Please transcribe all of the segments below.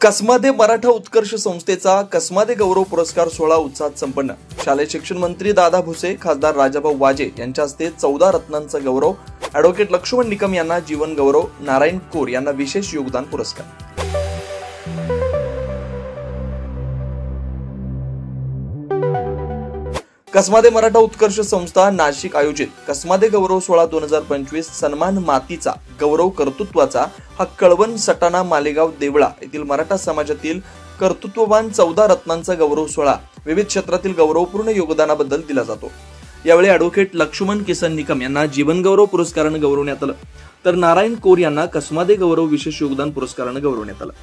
कसमादे मराठा उत्कर्ष संस्थेचा कसमादे गौरव पुरस्कार सोहळा उत्साहात संपन्न। शालेय शिक्षण मंत्री दादा भुसे, खासदार राजाभाऊ वाजे यांच्या हस्ते 14 रत्नांचा गौरव, ॲडव्होकेट लक्ष्मण निकम यांना जीवन गौरव, नारायण कोर यांना विशेष योगदान पुरस्कार। कसमादे मराठा उत्कर्ष संस्था नाशिक आयोजित कसमादे गौरव सोहळा 2025 सन्मान मातीचा गौरव कर्तृत्वाचा हा कळवण, सटाणा, मालेगाव, देवळा येथील मराठा समाजातील कर्तृत्ववान 14 रत्नांचा गौरव सोहळा विविध क्षेत्रातील गौरवपूर्ण योगदानाबद्दल दिला जातो। यावेळी ॲडव्होकेट लक्ष्मण किसन निकम यांना जीवन गौरव पुरस्काराने गौरवण्यात आलं, तर नारायण कोर यांना कसमादे गौरव विशेष योगदान पुरस्काराने गौरवण्यात आलं।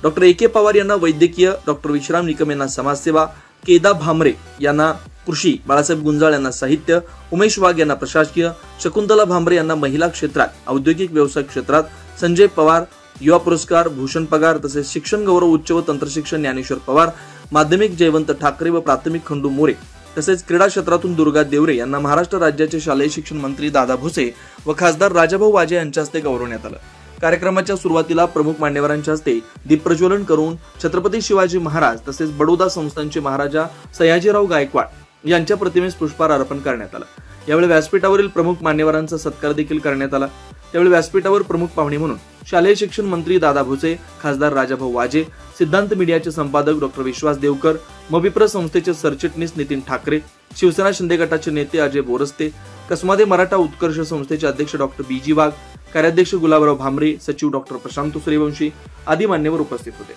Doctor A K. पवार यांना वैद्यकीय, डॉक्टर विश्राम निकम यांना समाजसेवा, केदा भामरे यांना कृषी, बाळासाहेब गुंजाळ यांना साहित्य, उमेश वाघ यांना प्रशासकीय, शकुंतला भामरे यांना महिला क्षेत्रात, औद्योगिक व्यवसाय क्षेत्रात, संजय पवार युवा पुरस्कार, भूषण पगार, तसेच शिक्षण गौरव उच्च व तंत्रशिक्षण ज्ञानेश्वर पवार, माध्यमिक जयवंत ठाकरे व प्राथमिक खंडू मोरे, तसेच क्रीडा क्षेत्रातून दुर्गा देवरे यांना महाराष्ट्र राज्याचे शालेय शिक्षण मंत्री दादा भुसे व खासदार राजाभाऊ वाजे यांच्या हस्ते गौरवण्यात आलं। कार्यक्रमाच्या सुरुवातीला प्रमुख मान्यवरांच्या हस्ते दीप प्रज्वलन करून छत्रपती शिवाजी महाराज तसेच बडोदा संस्थानचे महाराजा सयाजीराव गायकवाड यांच्या प्रतिमेस पुष्पहार अर्पण करण्यात आला। यावेळी व्यासपीठावरील प्रमुख मान्यवरांचा सत्कार देखील करण्यात आला। त्यावेळी व्यासपीठावर प्रमुख पाहुणे म्हणून शालेय शिक्षण मंत्री दादा भुसे, खासदार राजाभाऊ वाजे, सिद्धांत मीडियाचे संपादक डॉक्टर विश्वास देवकर, मविप्र संस्थेचे सरचिटणीस नितीन ठाकरे, शिवसेना शिंदे गटाचे नेते अजय बोरस्ते, कसमादे मराठा उत्कर्ष संस्थेचे अध्यक्ष डॉक्टर बी.जी. वाघ, कार्याध्यक्ष गुलाबराव भामरे, सचिव डॉक्टर प्रशांत सूर्यवंशी आदी मान्यवर उपस्थित होते।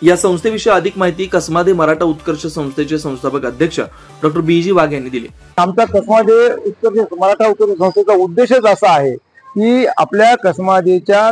या संस्थेविषयी अधिक माहिती कसमादे मराठा उत्कर्ष संस्थेचे संस्थापक अध्यक्ष डॉक्टर बी.जी. वाघ यांनी दिली। आमचा कसमादे मराठा उत्कर्ष संस्थेचा उद्देशच असा आहे की आपल्या कसमादेच्या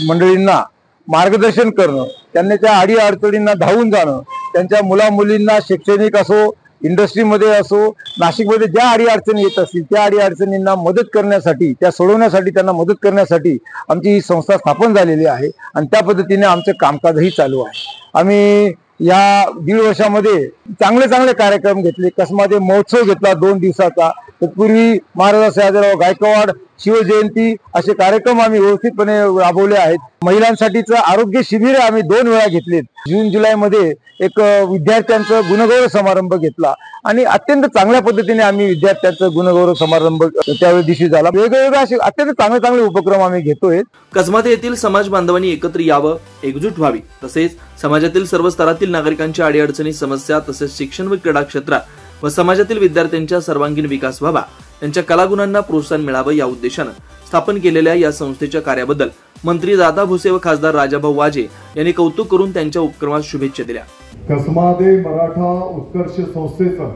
मंडळींना मार्गदर्शन करणं, त्यांच्या अडी अडचणींना धावून जाणं, त्यांच्या मुला मुलींना शैक्षणिक असो, इंडस्ट्रीमध्ये असो, नाशिकमध्ये ज्या अडी अडचणी येत असतील त्या अडी अडचणींना मदत करण्यासाठी, त्या सोडवण्यासाठी, त्यांना मदत करण्यासाठी आमची ही संस्था स्थापन झालेली आहे आणि त्या पद्धतीने आमचे कामकाजही चालू आहे। आम्ही या 1.5 वर्षामध्ये चांगले कार्यक्रम घेतले। कसमादे महोत्सव घेतला 2 दिवसाचा। तत्पूर्वी महाराजा सयाजीराव गायकवाड शिवजयंती असे कार्यक्रम आम्ही व्यवस्थितपणे राबवले आहेत। महिलांसाठीचं आरोग्य शिबिर आम्ही 2 वेळा घेतलेत। जून जुलै मध्ये एक विद्यार्थ्यांचा गुणगौरव समारंभ घेतला आणि अत्यंत चांगल्या पद्धतीने आम्ही विद्यार्थ्यांचा गुणगौरव समारंभ त्यावेळी दिवशी झाला। वेगवेगळे असे अत्यंत चांगले उपक्रम आम्ही घेतोय। कसमादे येथील समाज बांधवांनी एकत्र यावं, एकजूट व्हावी, तसेच समाजातील सर्व स्तरातील नागरिकांच्या अडीअडचणी, समस्या तसेच शिक्षण व क्रीडा क्षेत्रात व समाजातील विद्यार्थ्यांचा सर्वांगीण विकास व्हावा, त्यांच्या कलागुणांना प्रोत्साहन मिळावं या उद्देशानं स्थापन केलेल्या या संस्थेच्या कार्याबद्दल मंत्री दादा भुसे व खासदार राजाभाऊ वाजे यांनी कौतुक करून त्यांच्या उपक्रमास शुभेच्छा दिल्या। कसमादे मराठा उत्कर्ष संस्थेचं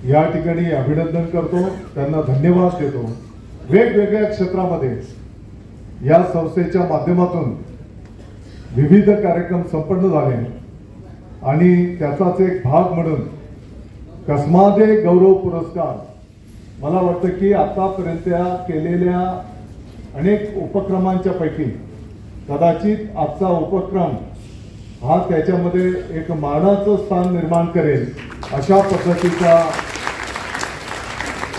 या ठिकाणी अभिनंदन करतो, त्यांना धन्यवाद देतो। वेगवेगळ्या क्षेत्रामध्ये या संस्थेच्या माध्यमातून विविध कार्यक्रम संपन्न झाले आणि त्याचाच एक भाग म्हणून कसमादे गौरव पुरस्कार, मला वाटतं की आतापर्यंत केलेल्या अनेक उपक्रमांच्या पैकी कदाचित आजचा उपक्रम हा त्याच्यामध्ये एक मानाचं स्थान निर्माण करेल अशा पद्धतीचा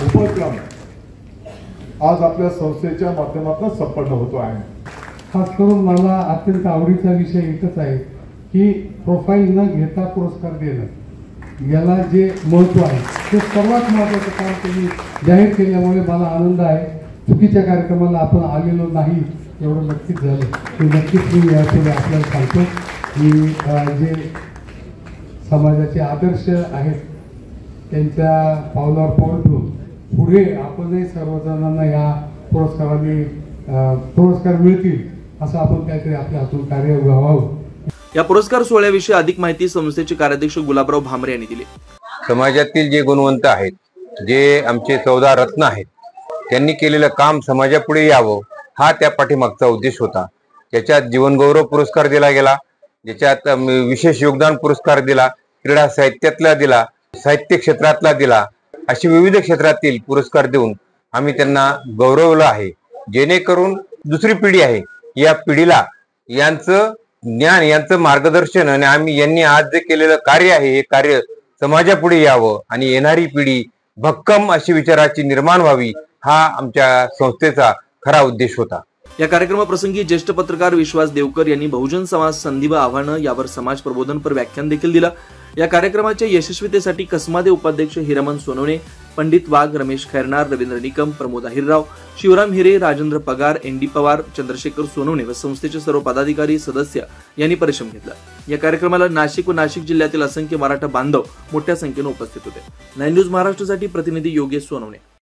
उपक्रम आज आपल्या संस्थेच्या माध्यमातून संपन्न होतो आहे। खास करून मला अत्यंत आवडीचा विषय एकच आहे की प्रोफाईल न घेता पुरस्कार देणं, याला जे महत्त्व आहे ते सर्वात महत्त्वाचं काम तुम्ही जाहीर केल्यामुळे मला आनंद आहे। चुकीच्या कार्यक्रमाला आपण आलेलो नाही एवढं नक्कीच झालं, ते नक्कीच मी यापुढे आपल्याला सांगतो की जे समाजाचे आदर्श आहेत त्यांच्या पावलावर पाऊल ठेवून पुढे आपणही सर्वजणांना या पुरस्कार मिळतील असं आपण काहीतरी आपल्या हातून कार्य व्हावं। या पुरस्कार सोहळ्याविषयी अधिक माहिती संस्थेचे कार्याध्यक्ष गुलाबराव भामरे यांनी दिली। समाजातील जे गुणवंत आहेत, जे आमचे 14 रत्न आहेत, त्यांनी केलेलं काम समाजापुढे यावं हा त्या पाठीमागचा उद्देश होता। त्याच्यात जीवनगौरव पुरस्कार दिला गेला, ज्याच्यात विशेष योगदान पुरस्कार दिला, क्रीडा साहित्यातला दिला, साहित्य क्षेत्रातला दिला, अशी विविध क्षेत्रातील पुरस्कार देऊन आम्ही त्यांना गौरवलं आहे, जेणेकरून दुसरी पिढी आहे या पिढीला यांचं ज्ञान, यांचं मार्गदर्शन आणि आम्ही यांनी आज जे केलेलं कार्य आहे हे कार्य समाजापुढे यावं आणि येणारी पिढी भक्कम अशी विचाराची निर्माण व्हावी हा आमच्या संस्थेचा खरा उद्देश होता। या कार्यक्रमाप्रसंगी ज्येष्ठ पत्रकार विश्वास देवकर यांनी बहुजन समाज संधी व आव्हानं यावर समाज प्रबोधनपर व्याख्यान देखील दिलं। या कार्यक्रमाच्या यशस्वीतेसाठी कसमादे उपाध्यक्ष हिरामन सोनवणे, पंडित वाघ, रमेश खैरनार, रवींद्र निकम, प्रमोद अहिरराव, शिवराम हिरे, राजेंद्र पगार, एनडी पवार, चंद्रशेखर सोनवणे व संस्थेचे सर्व पदाधिकारी सदस्य यांनी परिश्रम घेतला। या कार्यक्रमाला नाशिक व नाशिक जिल्ह्यातील असंख्य मराठा बांधव मोठ्या संख्येने उपस्थित होते। 9 न्यूज महाराष्ट्रासाठी प्रतिनिधी योगेश सोनवणे।